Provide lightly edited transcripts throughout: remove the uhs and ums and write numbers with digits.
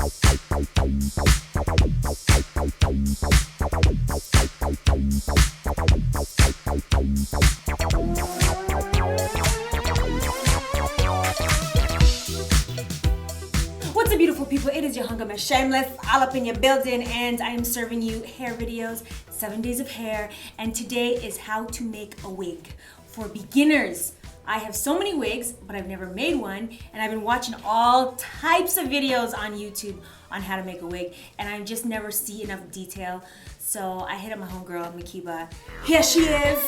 What's up, beautiful people? It is your hunger man Shameless, all up in your building, and I am serving you hair videos, 7 days of hair, and today is how to make a wig for beginners. I have so many wigs, but I've never made one, and I've been watching all types of videos on YouTube on how to make a wig, and I just never see enough detail. So I hit up my homegirl, Makiba. Here she is.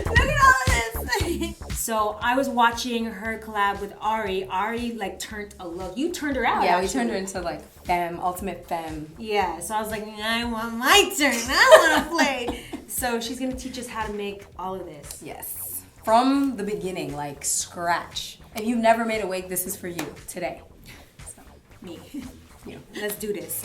Look at all this. So I was watching her collab with Ari. Ari like turned a look. You turned her out. Yeah, actually. we turned her into like femme, ultimate femme. Yeah, so I was like, I want my turn. I want to play. So she's gonna teach us how to make all of this. Yes. From the beginning, like scratch. If you've never made a wig, this is for you today. So, Me. you. Let's do this.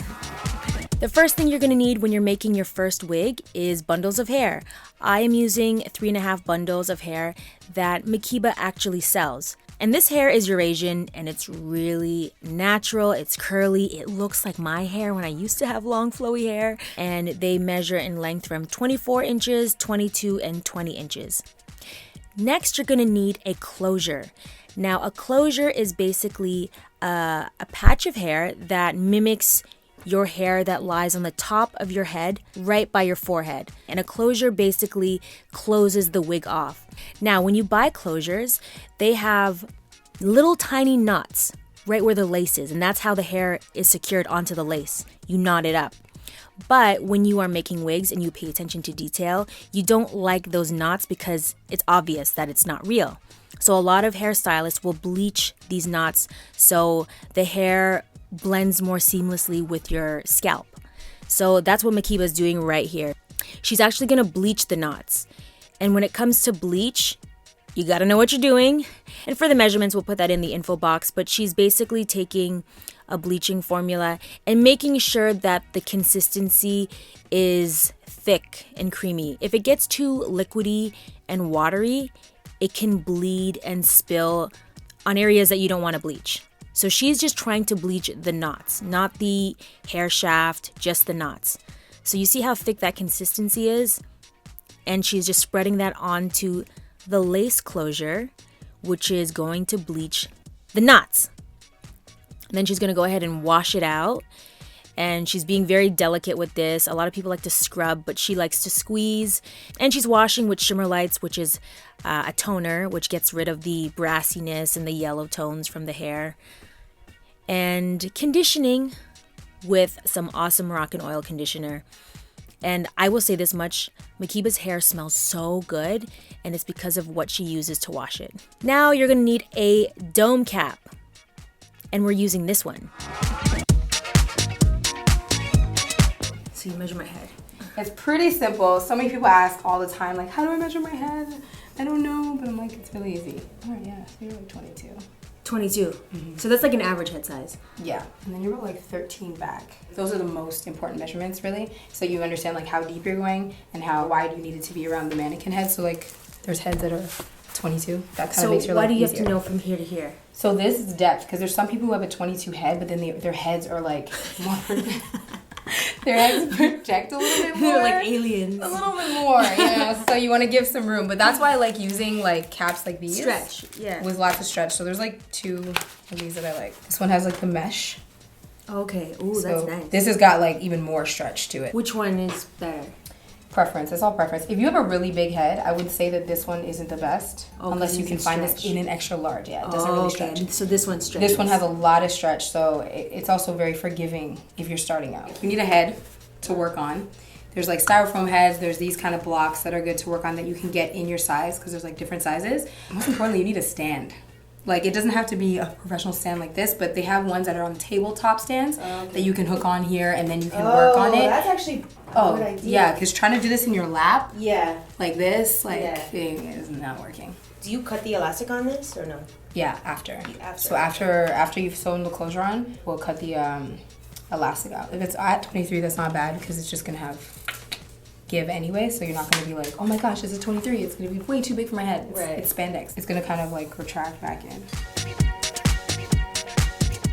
The first thing you're going to need when you're making your first wig is bundles of hair. I am using 3.5 bundles of hair that Makiba actually sells. And this hair is Eurasian and it's really natural, it's curly, it looks like my hair when I used to have long flowy hair. And they measure in length from 24 inches, 22, and 20 inches. Next, you're going to need a closure. Now, a closure is basically a patch of hair that mimics your hair that lies on the top of your head right by your forehead. And a closure basically closes the wig off. Now, when you buy closures, they have little tiny knots right where the lace is, and that's how the hair is secured onto the lace. You knot it up. But when you are making wigs and you pay attention to detail, you don't like those knots because it's obvious that it's not real. So a lot of hairstylists will bleach these knots so the hair blends more seamlessly with your scalp. So that's what Makiba is doing right here. She's actually gonna bleach the knots. And when it comes to bleach, you gotta know what you're doing. And for the measurements, we'll put that in the info box, but she's basically taking a bleaching formula and making sure that the consistency is thick and creamy. If it gets too liquidy and watery, it can bleed and spill on areas that you don't wanna bleach. So she's just trying to bleach the knots, not the hair shaft, just the knots. So you see how thick that consistency is? And she's just spreading that onto the lace closure, which is going to bleach the knots. And then she's gonna go ahead and wash it out. And she's being very delicate with this. A lot of people like to scrub, but she likes to squeeze. And she's washing with Shimmer Lights, which is a toner, which gets rid of the brassiness and the yellow tones from the hair. And conditioning with some awesome Moroccan oil conditioner. And I will say this much, Makiba's hair smells so good, and it's because of what she uses to wash it. Now you're gonna need a dome cap, and we're using this one. So you measure my head. It's pretty simple. So many people ask all the time, like, how do I measure my head? I don't know, but I'm like, it's really easy. All right, yeah, so you're like 22. 22. Mm-hmm. So that's like an average head size. Yeah, and then you're about like 13 back. Those are the most important measurements, really. So you understand like how deep you're going and how wide you need it to be around the mannequin head. So like, there's heads that are 22. That kind of makes your life easier. So why do you have to know from here to here? So this is depth, because there's some people who have a 22 head, but then their heads are like more. Their heads project a little bit more. They're like aliens. A little bit more, you know. So you want to give some room, but that's why I like using like caps like these. Stretch, yeah. With lots of stretch. So there's like 2 of these that I like. This one has like the mesh. Okay. Ooh, So that's nice. this has got like even more stretch to it. Which one is better? Preference. It's all preference. If you have a really big head, I would say that this one isn't the best, unless you can find this in an extra large. Yeah, it doesn't really stretch. So this one stretches. This one has a lot of stretch, so it's also very forgiving if you're starting out. You need a head to work on. There's like styrofoam heads, there's these kind of blocks that are good to work on that you can get in your size, because there's like different sizes. Most importantly, you need a stand. Like, it doesn't have to be a professional stand like this, but they have ones that are on tabletop stands that you can hook on here and then you can work on it. That's actually a good idea. Yeah, because trying to do this in your lap, Yeah. like this, thing is not working. Do you cut the elastic on this or no? Yeah, after. After. So after you've sewn the closure on, we'll cut the elastic out. If it's at 23, that's not bad, because it's just gonna have give anyway, so you're not going to be like, oh my gosh, this is 23, it's going to be way too big for my head. It's spandex. It's going to kind of like retract back in.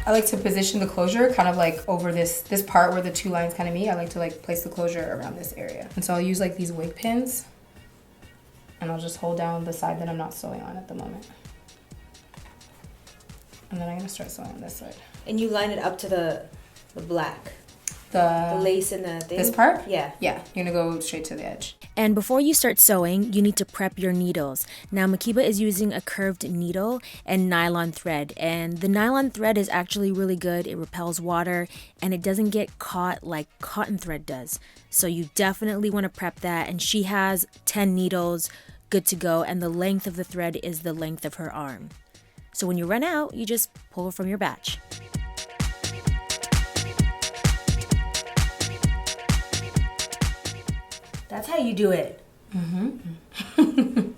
I like to position the closure kind of like over this part where the two lines kind of meet. I like to like place the closure around this area. And so I'll use like these wig pins and I'll just hold down the side that I'm not sewing on at the moment. And then I'm gonna start sewing on this side. And you line it up to the black. The lace and the thing? This part? Yeah. Yeah, you're gonna go straight to the edge. And before you start sewing, you need to prep your needles. Now, Makiba is using a curved needle and nylon thread. And the nylon thread is actually really good. It repels water and it doesn't get caught like cotton thread does. So you definitely want to prep that. And she has 10 needles good to go. And the length of the thread is the length of her arm. So when you run out, you just pull from your batch. That's how you do it. Mm-hmm.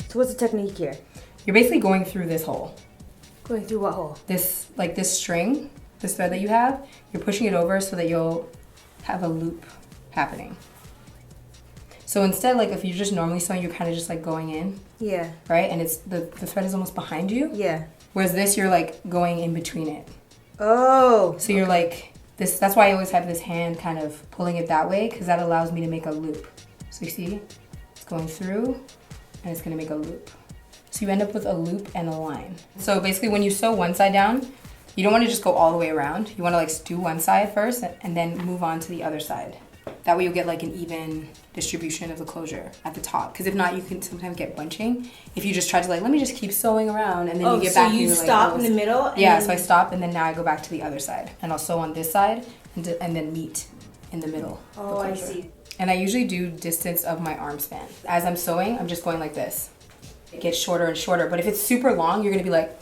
So what's the technique here? You're basically going through this hole. Going through what hole? This string, this thread that you have, you're pushing it over so that you'll have a loop happening. So instead, like if you're just normally sewing, you're kind of just like going in. Yeah. Right? And it's the thread is almost behind you. Yeah. Whereas this, you're like going in between it. Oh. So you're like, that's why I always have this hand kind of pulling it that way, because that allows me to make a loop. So you see, it's going through and it's gonna make a loop. So you end up with a loop and a line. So basically when you sew one side down, you don't wanna just go all the way around. You wanna like do one side first and then move on to the other side. That way you'll get like an even distribution of the closure at the top. Because if not, you can sometimes get bunching. If you just try to like, let me just keep sewing around and then you get back and you're stop like, in the middle? And yeah, so I stop and then now I go back to the other side. And I'll sew on this side and then meet in the middle. Oh, I see. And I usually do distance of my arm span. As I'm sewing, I'm just going like this. It gets shorter and shorter. But if it's super long, you're gonna be like,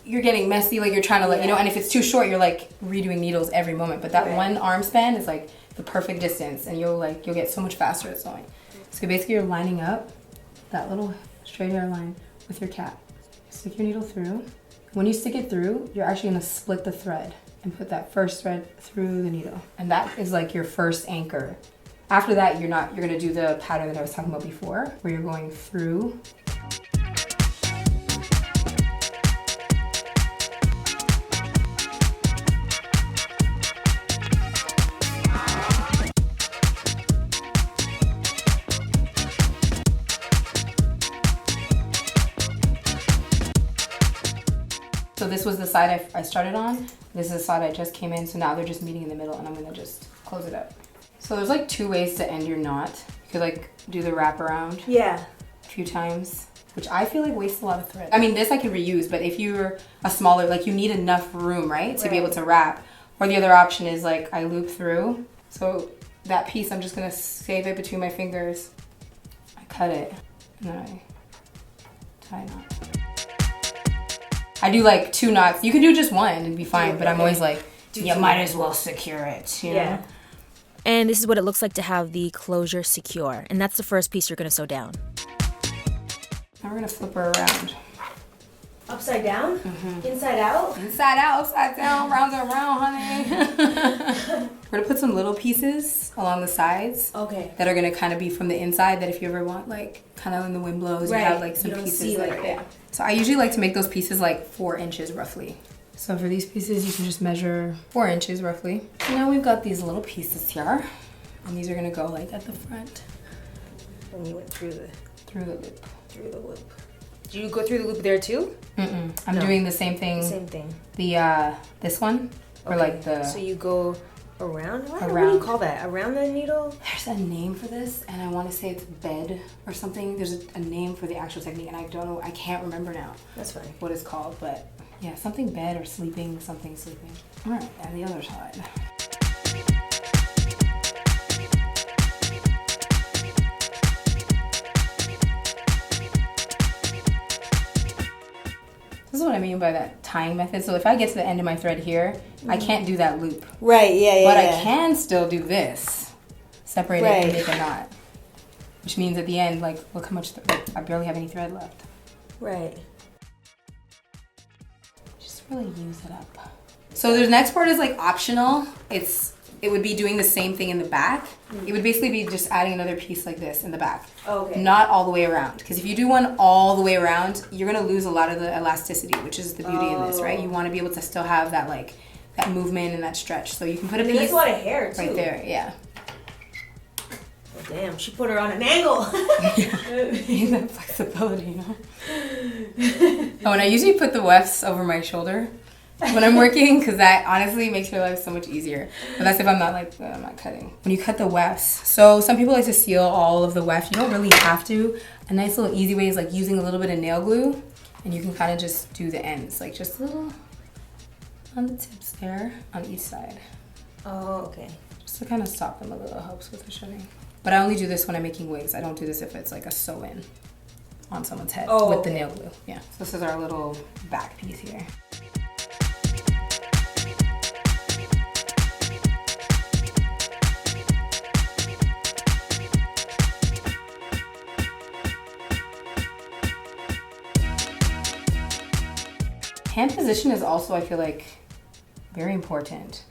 you're getting messy, like you're trying to like, you know, and if it's too short, you're like redoing needles every moment. But that one arm span is like the perfect distance and you'll get so much faster at sewing. So basically you're lining up that little straight hairline with your cap. Stick your needle through. When you stick it through, you're actually gonna split the thread and put that first thread through the needle. And that is like your first anchor. After that, you're gonna do the pattern that I was talking about before, where you're going through. So this was the side I started on. This is the side I just came in, so now they're just meeting in the middle and I'm gonna just close it up. So there's like 2 ways to end your knot. You could like do the wrap around a few times, which I feel like wastes a lot of thread. I mean, this I can reuse, but if you're a smaller, like you need enough room, right? To be able to wrap. Or the other option is like I loop through. So that piece, I'm just gonna save it between my fingers. I cut it and then I tie a knot. I do like 2 knots. You can do just one and be fine, but I'm always like, you might as well secure it, you know? And this is what it looks like to have the closure secure. And that's the first piece you're gonna sew down. Now we're gonna flip her around. Upside down? Mm-hmm. Inside out? Inside out, upside down, round and round, honey. We're gonna put some little pieces along the sides. Okay. That are gonna kind of be from the inside, that if you ever want, like, kind of when the wind blows, you have like some pieces that are there. So I usually like to make those pieces like 4 inches roughly. So for these pieces, you can just measure 4 inches roughly. So now we've got these little pieces here. And these are gonna go like at the front. And you went through the loop. Through the loop. Did you go through the loop there too? I'm doing the same thing. Same thing. This one, or like the. So you go around? What do you call that? Around the needle? There's a name for this, and I want to say it's bed or something. There's a name for the actual technique, and I don't know. I can't remember now. That's fine. What it's called, but yeah, something bed or sleeping, something sleeping. All right, and the other side. This is what I mean by that tying method. So if I get to the end of my thread here, I can't do that loop. Right, But I can still do this. Separate it and make a knot. Which means at the end, like, look how much, I barely have any thread left. Right. Just really use it up. So the next part is like optional. It's it would be doing the same thing in the back. It would basically be just adding another piece like this in the back. Okay. Not all the way around. Because if you do one all the way around, you're going to lose a lot of the elasticity, which is the beauty in this, right? You want to be able to still have that like that movement and that stretch. So you can put a piece That's a lot of hair too. right there. Yeah. Oh, damn, she put her on an angle. Need that flexibility, you know? Oh, and I usually put the wefts over my shoulder when I'm working, because that honestly makes your life so much easier. But that's if I'm not cutting. When you cut the wefts, so some people like to seal all of the weft. You don't really have to. A nice little easy way is like using a little bit of nail glue, and you can kind of just do the ends, like just a little on the tips there on each side. Oh, okay. Just to kind of stop them a little, helps with the shedding. But I only do this when I'm making wigs. I don't do this if it's like a sew-in on someone's head with the nail glue. Yeah. So this is our little back piece here. Hand position is also, I feel like, very important,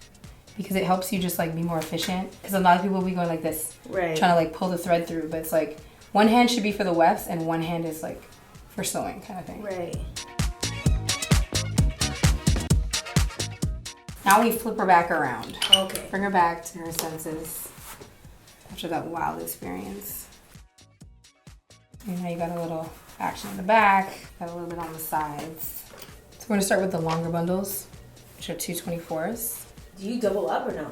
because it helps you just like be more efficient. Because a lot of people will be going like this, right, trying to like pull the thread through, but it's like one hand should be for the wefts and one hand is like for sewing kind of thing. Right. Now we flip her back around. Okay. Bring her back to her senses after that wild experience. And now you got a little action in the back, got a little bit on the sides. So we're gonna start with the longer bundles, which are 2/24. Do you double up or no?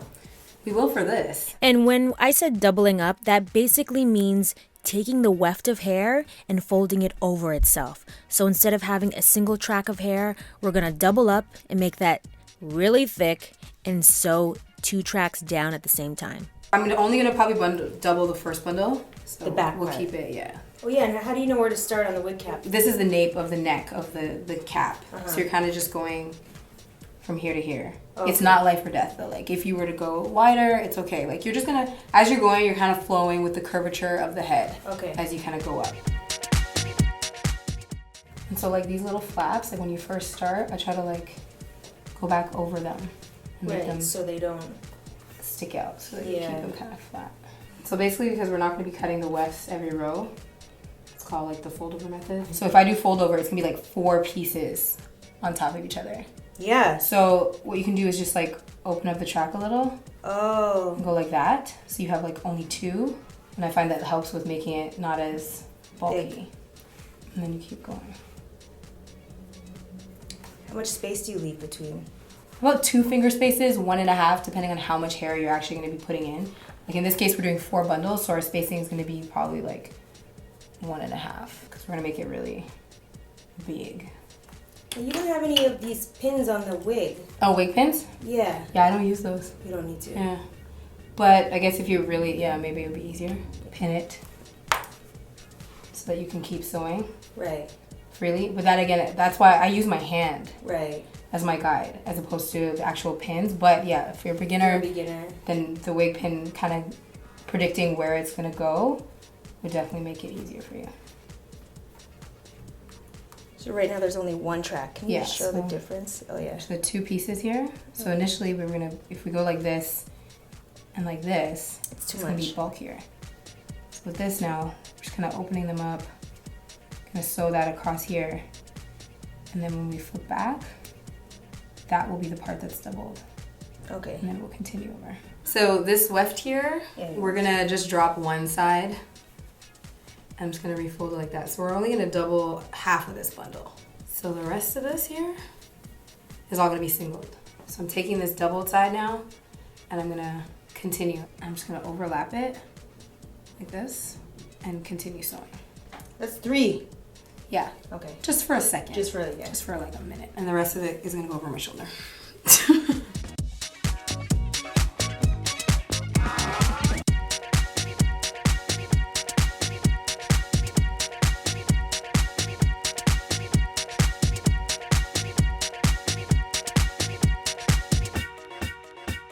We will for this. And when I said doubling up, that basically means taking the weft of hair and folding it over itself. So instead of having a single track of hair, we're gonna double up and make that really thick and sew 2 tracks down at the same time. I'm only gonna probably double the first bundle. So the back we'll part. keep it, yeah. Oh yeah, and how do you know where to start on the wig cap? This is the nape of the neck of the cap. Uh-huh. So you're kind of just going from here to here. Okay. It's not life or death though. Like if you were to go wider, it's okay. Like you're just gonna, as you're going, you're kind of flowing with the curvature of the head. Okay. As you kind of go up. And so like these little flaps, like when you first start, I try to like go back over them and make them so they don't stick out, so that you Yeah. keep them kind of flat. So basically, because we're not going to be cutting the wefts every row, it's called like the fold over method. So if I do fold over, it's gonna be like 4 pieces on top of each other. Yeah. So what you can do is just like open up the track a little Oh. and go like that. So you have like only 2. And I find that helps with making it not as bulky. Big. And then you keep going. How much space do you leave between? About 2 finger spaces, 1.5, depending on how much hair you're actually going to be putting in. Like in this case, we're doing 4 bundles, so our spacing is going to be probably like 1.5, because we're going to make it really big. You don't have any of these pins on the wig. Oh, wig pins? Yeah. Yeah, I don't use those. You don't need to. Yeah. But I guess if you really, yeah, maybe it would be easier. Pin it so that you can keep sewing Right. freely. But that again, that's why I use my hand Right. as my guide as opposed to the actual pins. But yeah, if you're a beginner, then the wig pin kind of predicting where it's going to go would definitely make it easier for you. So right now there's only 1 track. Can you Yeah, just show the so difference? Oh yeah. There's the 2 pieces here. So initially we're going to, if we go like this and like this, It's too going to much. be bulkier. So with this now, we're just kind of opening them up, going to sew that across here. And then when we flip back, that will be the part that's doubled. Okay. And then we'll continue over. So this weft here, Yeah. we're gonna just drop one side. I'm just gonna refold it like that. So we're only gonna double half of this bundle. So the rest of this here is all gonna be singled. So I'm taking this doubled side now and I'm gonna continue. I'm just gonna overlap it like this and continue sewing. That's 3. Yeah, Okay. just for a second. Just for yeah. Just for like a minute. And the rest of it is gonna go over my shoulder.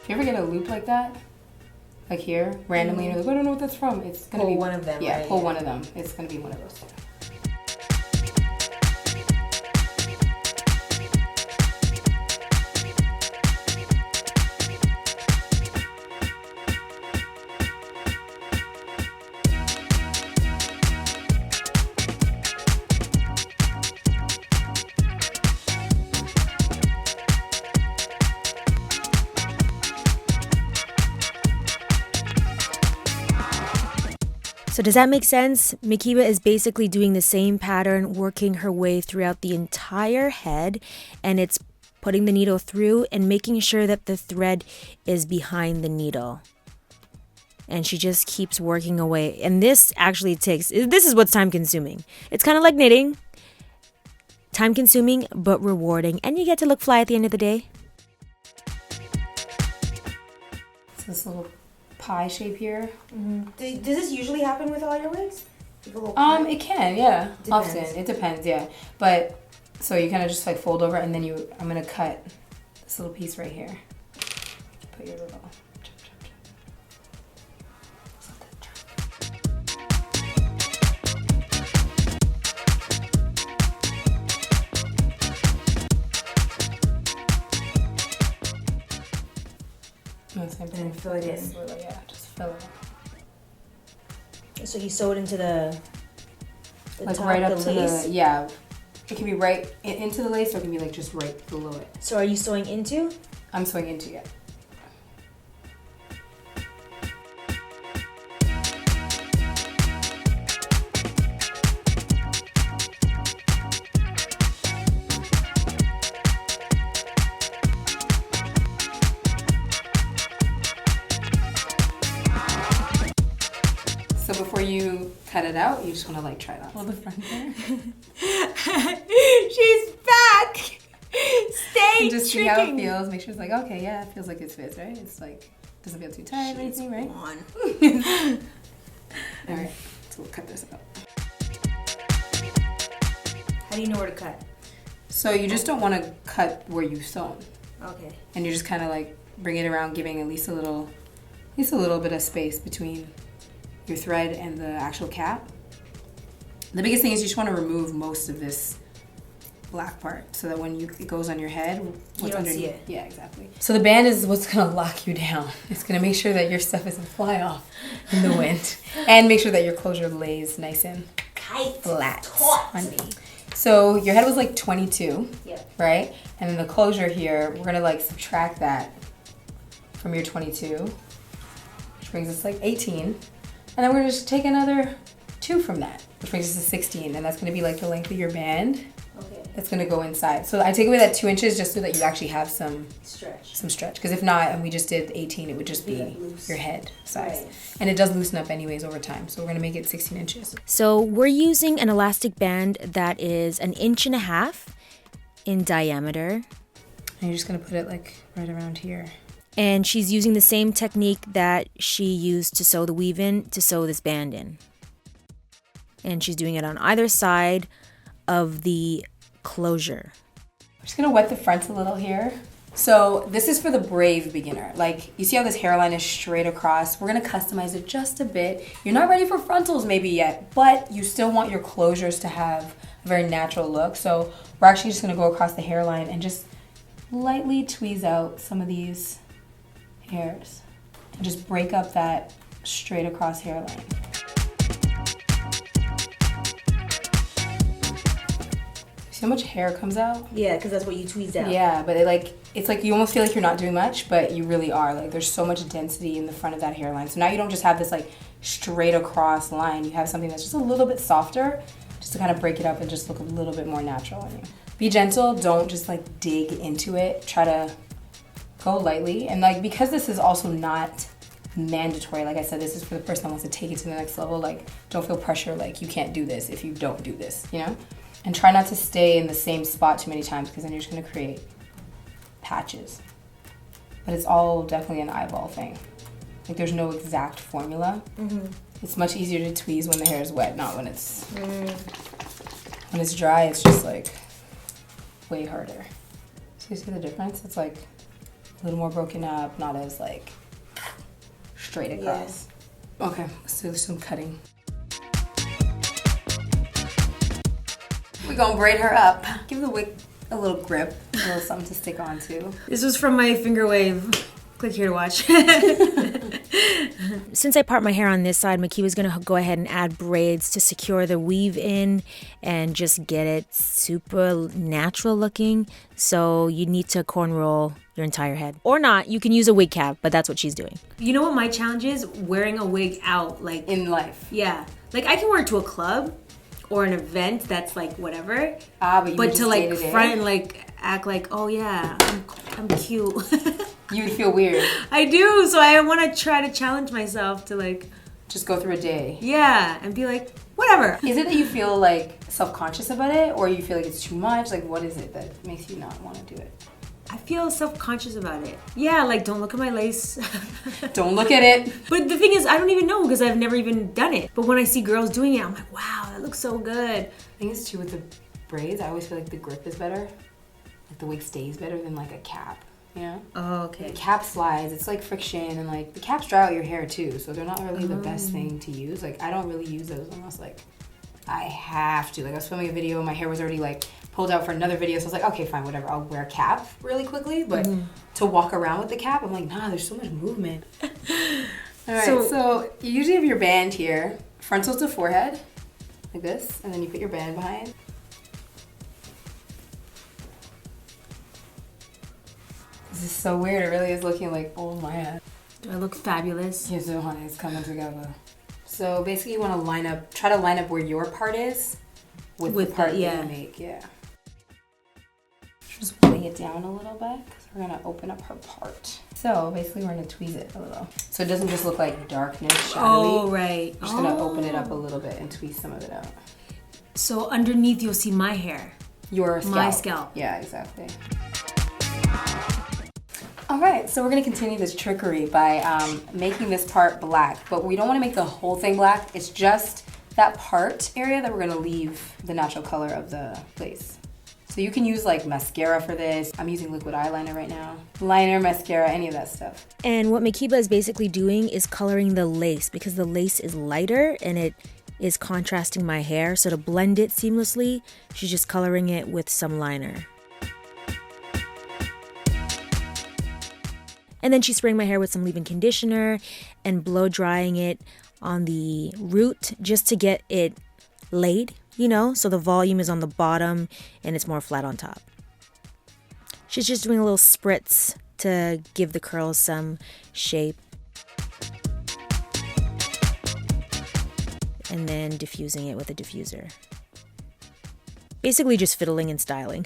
If you ever get a loop like that, like here, randomly, and you're like, I don't know what that's from. It's gonna Pull be one of them, Yeah, right? pull Yeah. one of them. It's gonna be one of those. So does that make sense? Makiba is basically doing the same pattern, working her way throughout the entire head, and it's putting the needle through and making sure that the thread is behind the needle. And she just keeps working away. And this actually this is what's time consuming. It's kind of like knitting. Time consuming, but rewarding. And you get to look fly at the end of the day. It's this little pie shape here. Mm-hmm. Does this usually happen with all your wigs? It can, yeah. Depends. Often. It depends, yeah. But, so you kind of just like fold over and then I'm going to cut this little piece right here. Put your little... And fill it in. Yeah, just fill it. So you sew it into the like top, right up the to lace? yeah. It can be right into the lace or it can be like just right below it. So are you sewing into? I'm sewing into it. So before you cut it out, you just want to like try it on. Hold the front there. She's back! Stay And just see how it feels. Make sure it's like, okay, yeah, it feels like it fits, right? It's like, doesn't feel too tight or anything, right? All right, so we'll cut this out. How do you know where to cut? So you just don't want to cut where you've sewn. Okay. And you just kind of like bring it around, giving at least a little bit of space between your thread and the actual cap. The biggest thing is you just want to remove most of this black part so that when it goes on your head, you don't see it. Yeah, exactly. So the band is what's going to lock you down. It's going to make sure that your stuff doesn't fly off in the wind and make sure that your closure lays nice and flat on me. So your head was like 22, right? And then the closure here, we're going to like subtract that from your 22, which brings us like 18. And then we're going to just take another 2 from that, which brings us to 16. And that's going to be like the length of your band. Okay. That's going to go inside. So I take away that 2 inches just so that you actually have some stretch. Because if not, and we just did 18, it would just be your head size. Right. And it does loosen up anyways over time. So we're going to make it 16 inches. So we're using an elastic band that is 1.5 inches in diameter. And you're just going to put it like right around here. And she's using the same technique that she used to sew the weave in to sew this band in. And she's doing it on either side of the closure. I'm just gonna wet the fronts a little here. So this is for the brave beginner. Like, you see how this hairline is straight across? We're gonna customize it just a bit. You're not ready for frontals maybe yet, but you still want your closures to have a very natural look. So we're actually just gonna go across the hairline and just lightly tweeze out some of these hairs and just break up that straight across hairline. See how much hair comes out? Yeah, because that's what you tweezed out. Yeah, but it's like you almost feel like you're not doing much, but you really are. Like, there's so much density in the front of that hairline. So now you don't just have this like straight across line. You have something that's just a little bit softer, just to kind of break it up and just look a little bit more natural on you. Be gentle. Don't just like dig into it. Try to go lightly. And like, because this is also not mandatory, like I said, this is for the person that wants to take it to the next level. Like, don't feel pressure like you can't do this if you don't do this, you know? And try not to stay in the same spot too many times, because then you're just gonna create patches. But it's all definitely an eyeball thing. Like, there's no exact formula. It's much easier to tweeze when the hair is wet, not when it's when it's dry. It's just like way harder. So you see the difference? It's like a little more broken up, not as like straight across. Yeah. Okay, let's do some cutting. We're gonna braid her up. Give the wig a little grip, a little something to stick onto. This was from my finger wave. Click here to watch. Since I part my hair on this side, Makiba's gonna go ahead and add braids to secure the weave in and just get it super natural looking. So you need to cornroll your entire head. Or not, you can use a wig cap, but that's what she's doing. You know what my challenge is? Wearing a wig out, like In life. yeah. Like I can wear it to a club or an event that's like whatever. But But to like day-to-day? front and like act like, oh yeah, I'm cute. You would feel weird. I do, so I want to try to challenge myself to like, Just go through a day. yeah, and be like, whatever. Is it that you feel like self-conscious about it, or you feel like it's too much? Like, what is it that makes you not want to do it? I feel self-conscious about it. Yeah, like don't look at my lace. Don't look at it. But the thing is, I don't even know because I've never even done it. But when I see girls doing it, I'm like, wow, that looks so good. I think it's too with the braids. I always feel like the grip is better. Like the wig stays better than like a cap, you know? Oh, The okay. cap slides, it's like friction, and like the caps dry out your hair too, so they're not really the best thing to use. Like I don't really use those unless like I have to. Like I was filming a video, my hair was already like pulled out for another video, so I was like, okay, fine, whatever, I'll wear a cap really quickly. But to walk around with the cap, I'm like, nah, there's so much movement. All right, so you usually have your band here, frontal to forehead, like this, and then you put your band behind. This is so weird. It really is looking like old my head. Do I look fabulous? Yeah, so honey, it's coming together. So basically you want to try to line up where your part is with the part that you make, yeah. Just weighing it down a little bit because we're going to open up her part. So basically we're going to tweeze it a little. So it doesn't just look like darkness, shadowy. Oh, right. We're just going to open it up a little bit and tweeze some of it out. So underneath you'll see my hair. Your scalp. My scalp. Yeah, exactly. All right, so we're gonna continue this trickery by making this part black, but we don't wanna make the whole thing black. It's just that part area that we're gonna leave the natural color of the lace. So you can use like mascara for this. I'm using liquid eyeliner right now. Liner, mascara, any of that stuff. And what Makiba is basically doing is coloring the lace because the lace is lighter and it is contrasting my hair. So to blend it seamlessly, she's just coloring it with some liner. And then she's spraying my hair with some leave-in conditioner and blow drying it on the root just to get it laid, you know, so the volume is on the bottom and it's more flat on top. She's just doing a little spritz to give the curls some shape. And then diffusing it with a diffuser. Basically just fiddling and styling.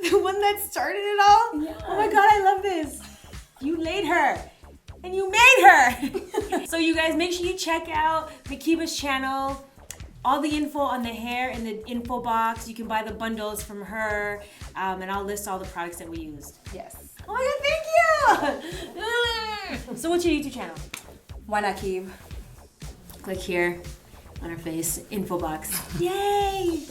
The one that started it all? Yeah. Oh my god, I love this. You laid her. And you made her. So you guys, make sure you check out Makiba's channel. All the info on the hair in the info box. You can buy the bundles from her. And I'll list all the products that we used. Yes. Oh my god, thank you. So what's your YouTube channel? Why not Keeb? Click here on her face. Info box. Yay.